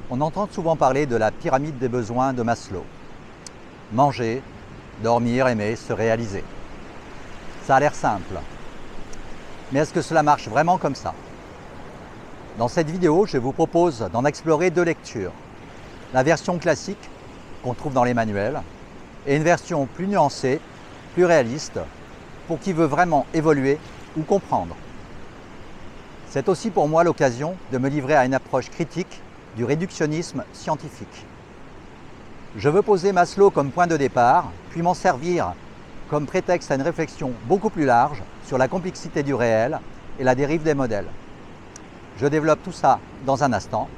On entend souvent parler de la pyramide des besoins de Maslow. Manger, dormir, aimer, se réaliser. Ça a l'air simple. Mais est-ce que cela marche vraiment comme ça? Dans cette vidéo, je vous propose d'en explorer deux lectures. La version classique, qu'on trouve dans les manuels, et une version plus nuancée, plus réaliste, pour qui veut vraiment évoluer ou comprendre. C'est aussi pour moi l'occasion de me livrer à une approche critique du réductionnisme scientifique. Je veux poser Maslow comme point de départ, puis m'en servir comme prétexte à une réflexion beaucoup plus large sur la complexité du réel et la dérive des modèles. Je développe tout ça dans un instant.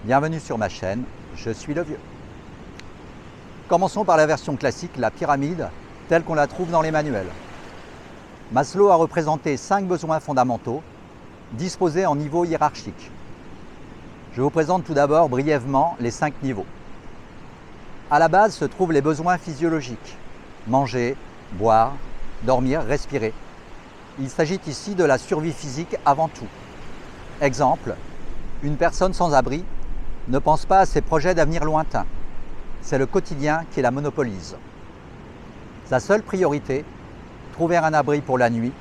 Bienvenue sur ma chaîne, je suis le vieux. Commençons par la version classique, la pyramide, telle qu'on la trouve dans les manuels. Maslow a représenté 5 besoins fondamentaux, disposés en niveaux hiérarchiques. Je vous présente tout d'abord brièvement les 5 niveaux. À la base se trouvent les besoins physiologiques, manger, boire, dormir, respirer. Il s'agit ici de la survie physique avant tout. Exemple, une personne sans abri ne pense pas à ses projets d'avenir lointain. C'est le quotidien qui la monopolise. Sa seule priorité, trouver un abri pour la nuit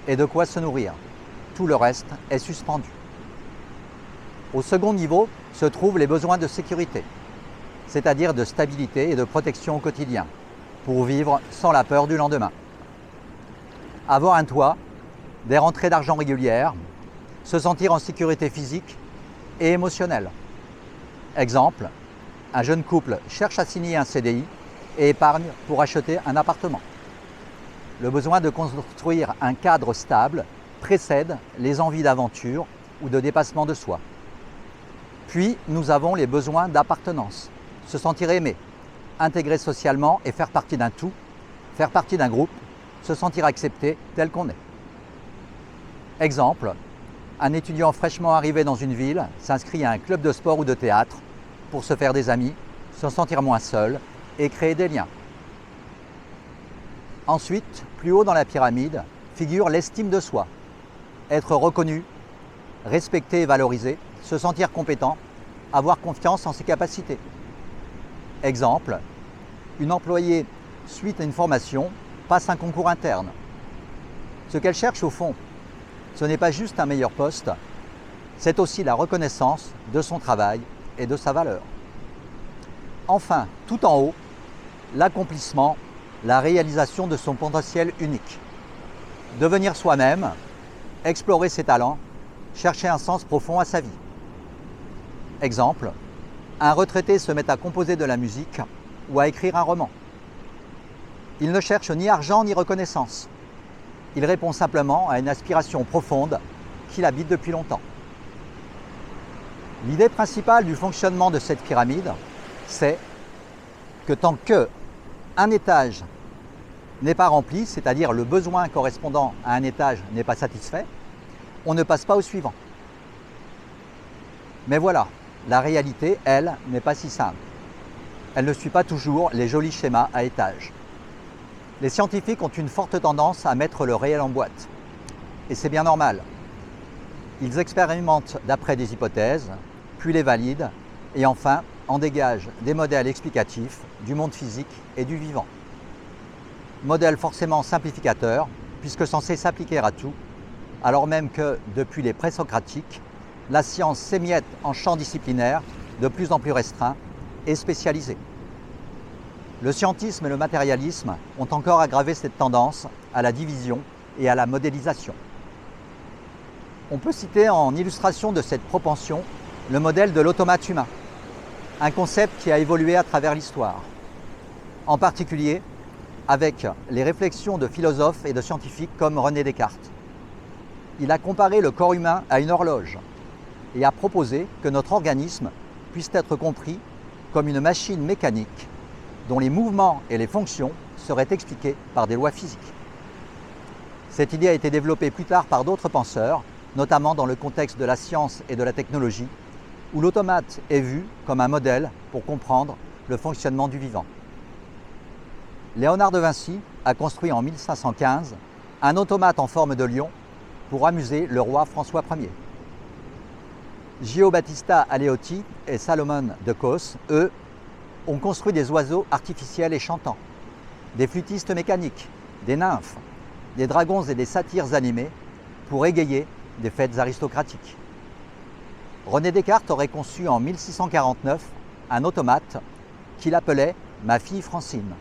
et de quoi se nourrir. Tout le reste est suspendu. Au second niveau se trouvent les besoins de sécurité, c'est-à-dire de stabilité et de protection au quotidien, pour vivre sans la peur du lendemain. Avoir un toit, des rentrées d'argent régulières, se sentir en sécurité physique et émotionnelle. Exemple, un jeune couple cherche à signer un CDI et épargne pour acheter un appartement. Le besoin de construire un cadre stable précède les envies d'aventure ou de dépassement de soi. Puis, nous avons les besoins d'appartenance, se sentir aimé, intégré socialement et faire partie d'un tout, faire partie d'un groupe, se sentir accepté tel qu'on est. Exemple, un étudiant fraîchement arrivé dans une ville s'inscrit à un club de sport ou de théâtre pour se faire des amis, se sentir moins seul et créer des liens. Ensuite, plus haut dans la pyramide, figure l'estime de soi. Être reconnu, respecté et valorisé, se sentir compétent, avoir confiance en ses capacités. Exemple, une employée, suite à une formation, passe un concours interne. Ce qu'elle cherche au fond, ce n'est pas juste un meilleur poste, c'est aussi la reconnaissance de son travail et de sa valeur. Enfin, tout en haut, l'accomplissement, la réalisation de son potentiel unique. Devenir soi-même, explorer ses talents, chercher un sens profond à sa vie. Exemple, un retraité se met à composer de la musique ou à écrire un roman. Il ne cherche ni argent ni reconnaissance. Il répond simplement à une aspiration profonde qui l'habite depuis longtemps. L'idée principale du fonctionnement de cette pyramide, c'est que tant qu'un étage n'est pas rempli, c'est-à-dire le besoin correspondant à un étage n'est pas satisfait, on ne passe pas au suivant. Mais voilà, la réalité, elle, n'est pas si simple. Elle ne suit pas toujours les jolis schémas à étages. Les scientifiques ont une forte tendance à mettre le réel en boîte. Et c'est bien normal. Ils expérimentent d'après des hypothèses, puis les valident, et enfin en dégagent des modèles explicatifs du monde physique et du vivant. Modèles forcément simplificateurs, puisque censés s'appliquer à tout, alors même que, depuis les présocratiques, la science s'émiette en champs disciplinaires de plus en plus restreints et spécialisés. Le scientisme et le matérialisme ont encore aggravé cette tendance à la division et à la modélisation. On peut citer en illustration de cette propension le modèle de l'automate humain, un concept qui a évolué à travers l'histoire, en particulier avec les réflexions de philosophes et de scientifiques comme René Descartes. Il a comparé le corps humain à une horloge et a proposé que notre organisme puisse être compris comme une machine mécanique dont les mouvements et les fonctions seraient expliqués par des lois physiques. Cette idée a été développée plus tard par d'autres penseurs, notamment dans le contexte de la science et de la technologie, où l'automate est vu comme un modèle pour comprendre le fonctionnement du vivant. Léonard de Vinci a construit en 1515 un automate en forme de lion pour amuser le roi François Ier. Gio Battista Aleotti et Salomon de Cos, eux, ont construit des oiseaux artificiels et chantants, des flûtistes mécaniques, des nymphes, des dragons et des satyres animés pour égayer des fêtes aristocratiques. René Descartes aurait conçu en 1649 un automate qu'il appelait « Ma fille Francine ».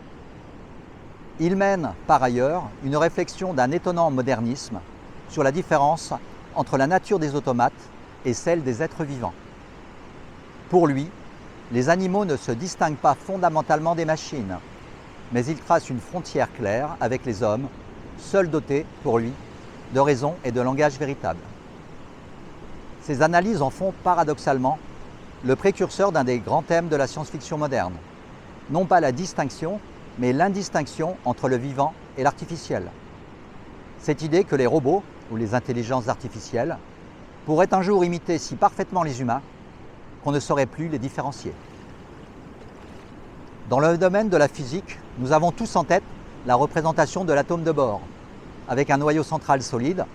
Il mène par ailleurs une réflexion d'un étonnant modernisme sur la différence entre la nature des automates et celle des êtres vivants. Pour lui, les animaux ne se distinguent pas fondamentalement des machines, mais ils tracent une frontière claire avec les hommes, seuls dotés, pour lui, de raison et de langage véritable. Ces analyses en font paradoxalement le précurseur d'un des grands thèmes de la science-fiction moderne. Non pas la distinction, mais l'indistinction entre le vivant et l'artificiel. Cette idée que les robots, ou les intelligences artificielles, pourraient un jour imiter si parfaitement les humains qu'on ne saurait plus les différencier. Dans le domaine de la physique, nous avons tous en tête la représentation de l'atome de Bohr, avec un noyau central solide,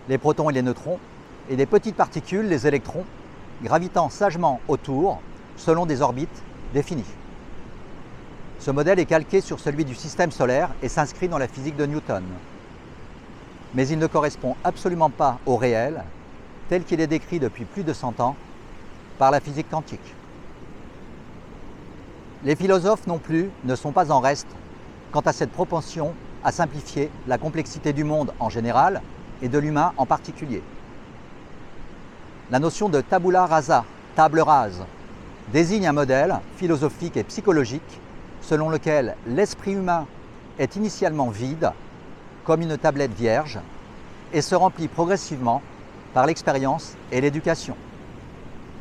les protons et les neutrons, et des petites particules, les électrons, gravitant sagement autour selon des orbites définies. Ce modèle est calqué sur celui du système solaire et s'inscrit dans la physique de Newton. Mais il ne correspond absolument pas au réel, tel qu'il est décrit depuis plus de 100 ans par la physique quantique. Les philosophes non plus ne sont pas en reste quant à cette propension à simplifier la complexité du monde en général et de l'humain en particulier. La notion de tabula rasa, table rase, désigne un modèle philosophique et psychologique selon lequel l'esprit humain est initialement vide, comme une tablette vierge, et se remplit progressivement par l'expérience et l'éducation.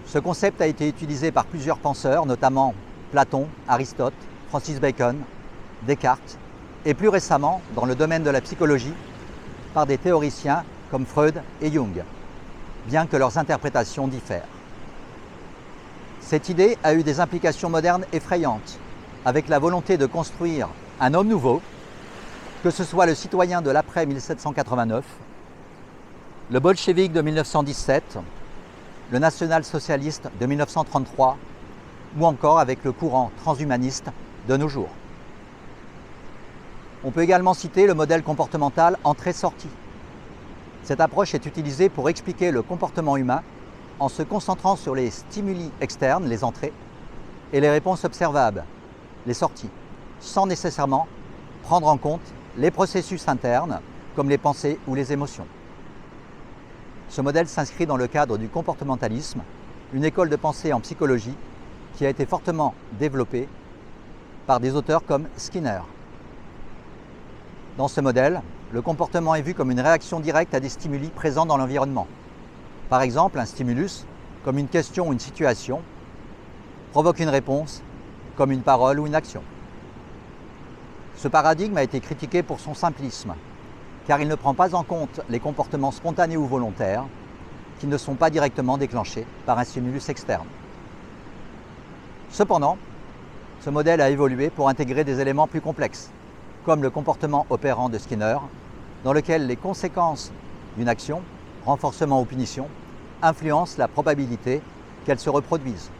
Ce concept a été utilisé par plusieurs penseurs, notamment Platon, Aristote, Francis Bacon, Descartes, et plus récemment, dans le domaine de la psychologie, par des théoriciens comme Freud et Jung, bien que leurs interprétations diffèrent. Cette idée a eu des implications modernes effrayantes, avec la volonté de construire un homme nouveau, que ce soit le citoyen de l'après 1789, le bolchevique de 1917, le national-socialiste de 1933, ou encore avec le courant transhumaniste de nos jours. On peut également citer le modèle comportemental entrée-sortie. Cette approche est utilisée pour expliquer le comportement humain en se concentrant sur les stimuli externes, les entrées, et les réponses observables, les sorties, sans nécessairement prendre en compte les processus internes, comme les pensées ou les émotions. Ce modèle s'inscrit dans le cadre du comportementalisme, une école de pensée en psychologie qui a été fortement développée par des auteurs comme Skinner. Dans ce modèle, le comportement est vu comme une réaction directe à des stimuli présents dans l'environnement. Par exemple, un stimulus, comme une question ou une situation, provoque une réponse, comme une parole ou une action. Ce paradigme a été critiqué pour son simplisme, car il ne prend pas en compte les comportements spontanés ou volontaires qui ne sont pas directement déclenchés par un stimulus externe. Cependant, ce modèle a évolué pour intégrer des éléments plus complexes, comme le comportement opérant de Skinner, dans lequel les conséquences d'une action, renforcement ou punition, influencent la probabilité qu'elle se reproduise.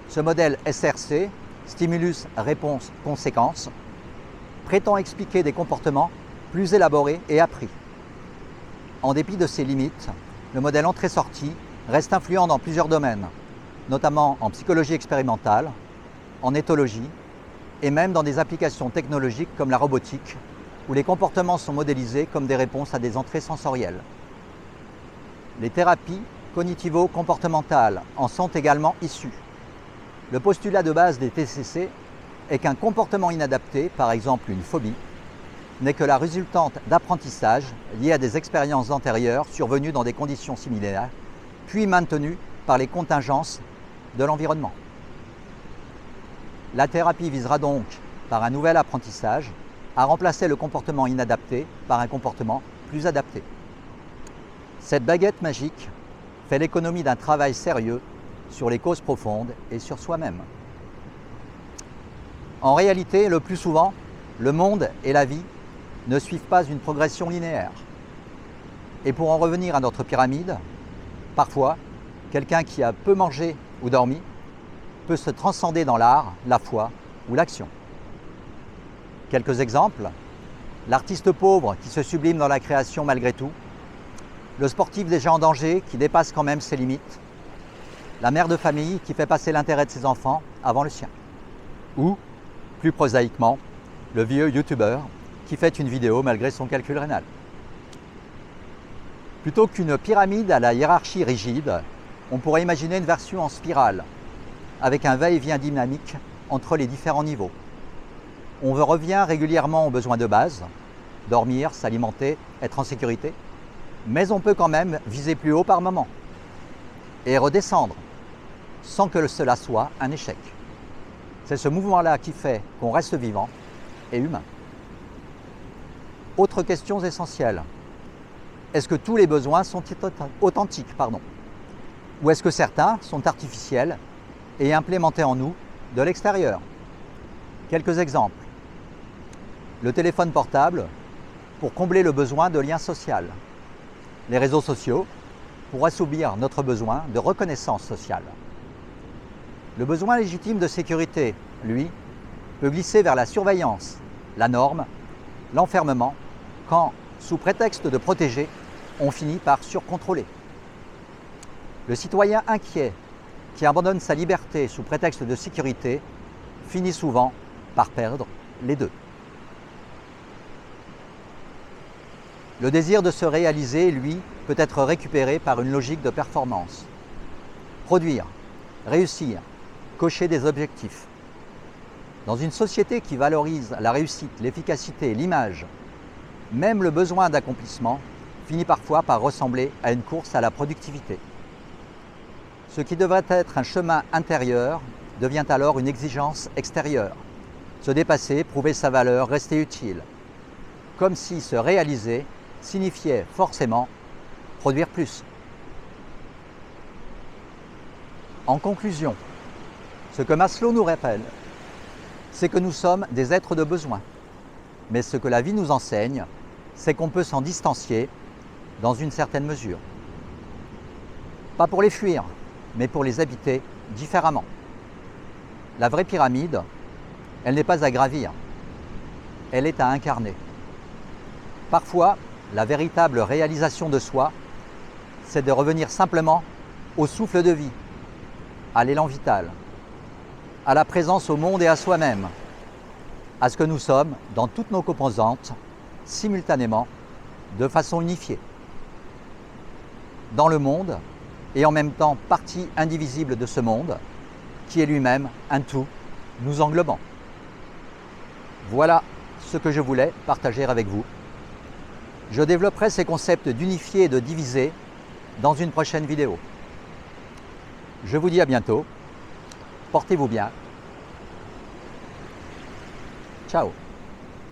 Ce modèle SRC, stimulus, réponse, conséquence, prétend expliquer des comportements plus élaborés et appris. En dépit de ses limites, le modèle entrée-sortie reste influent dans plusieurs domaines, notamment en psychologie expérimentale, en éthologie et même dans des applications technologiques comme la robotique, où les comportements sont modélisés comme des réponses à des entrées sensorielles. Les thérapies cognitivo-comportementales en sont également issues. Le postulat de base des TCC est qu'un comportement inadapté, par exemple une phobie, n'est que la résultante d'apprentissage lié à des expériences antérieures survenues dans des conditions similaires, puis maintenues par les contingences de l'environnement. La thérapie visera donc, par un nouvel apprentissage, à remplacer le comportement inadapté par un comportement plus adapté. Cette baguette magique fait l'économie d'un travail sérieux sur les causes profondes et sur soi-même. En réalité, le plus souvent, le monde et la vie ne suivent pas une progression linéaire. Et pour en revenir à notre pyramide, parfois, quelqu'un qui a peu mangé ou dormi peut se transcender dans l'art, la foi ou l'action. Quelques exemples: l'artiste pauvre qui se sublime dans la création malgré tout, le sportif déjà en danger qui dépasse quand même ses limites, la mère de famille qui fait passer l'intérêt de ses enfants avant le sien, ou, plus prosaïquement, le vieux youtubeur qui fait une vidéo malgré son calcul rénal. Plutôt qu'une pyramide à la hiérarchie rigide, on pourrait imaginer une version en spirale, avec un va-et-vient dynamique entre les différents niveaux. On revient régulièrement aux besoins de base, dormir, s'alimenter, être en sécurité, mais on peut quand même viser plus haut par moment et redescendre sans que cela soit un échec. C'est ce mouvement-là qui fait qu'on reste vivant et humain. Autre question essentielle: est-ce que tous les besoins sont authentiques, ou est-ce que certains sont artificiels et implémentés en nous de l'extérieur? Quelques exemples: le téléphone portable pour combler le besoin de lien social, les réseaux sociaux pour assouvir notre besoin de reconnaissance sociale. Le besoin légitime de sécurité, lui, peut glisser vers la surveillance, la norme, l'enfermement, quand, sous prétexte de protéger, on finit par surcontrôler. Le citoyen inquiet qui abandonne sa liberté sous prétexte de sécurité finit souvent par perdre les deux. Le désir de se réaliser, lui, peut être récupéré par une logique de performance. Produire, réussir, cocher des objectifs. Dans une société qui valorise la réussite, l'efficacité, l'image, même le besoin d'accomplissement finit parfois par ressembler à une course à la productivité. Ce qui devrait être un chemin intérieur devient alors une exigence extérieure. Se dépasser, prouver sa valeur, rester utile. Comme si se réaliser signifiait forcément produire plus. En conclusion, ce que Maslow nous rappelle, c'est que nous sommes des êtres de besoin. Mais ce que la vie nous enseigne, c'est qu'on peut s'en distancier dans une certaine mesure. Pas pour les fuir, mais pour les habiter différemment. La vraie pyramide, elle n'est pas à gravir, elle est à incarner. Parfois, la véritable réalisation de soi, c'est de revenir simplement au souffle de vie, à l'élan vital, à la présence au monde et à soi-même, à ce que nous sommes dans toutes nos composantes, simultanément, de façon unifiée. Dans le monde, et en même temps partie indivisible de ce monde, qui est lui-même un tout nous englobant. Voilà ce que je voulais partager avec vous. Je développerai ces concepts d'unifier et de diviser dans une prochaine vidéo. Je vous dis à bientôt. Portez-vous bien. Ciao.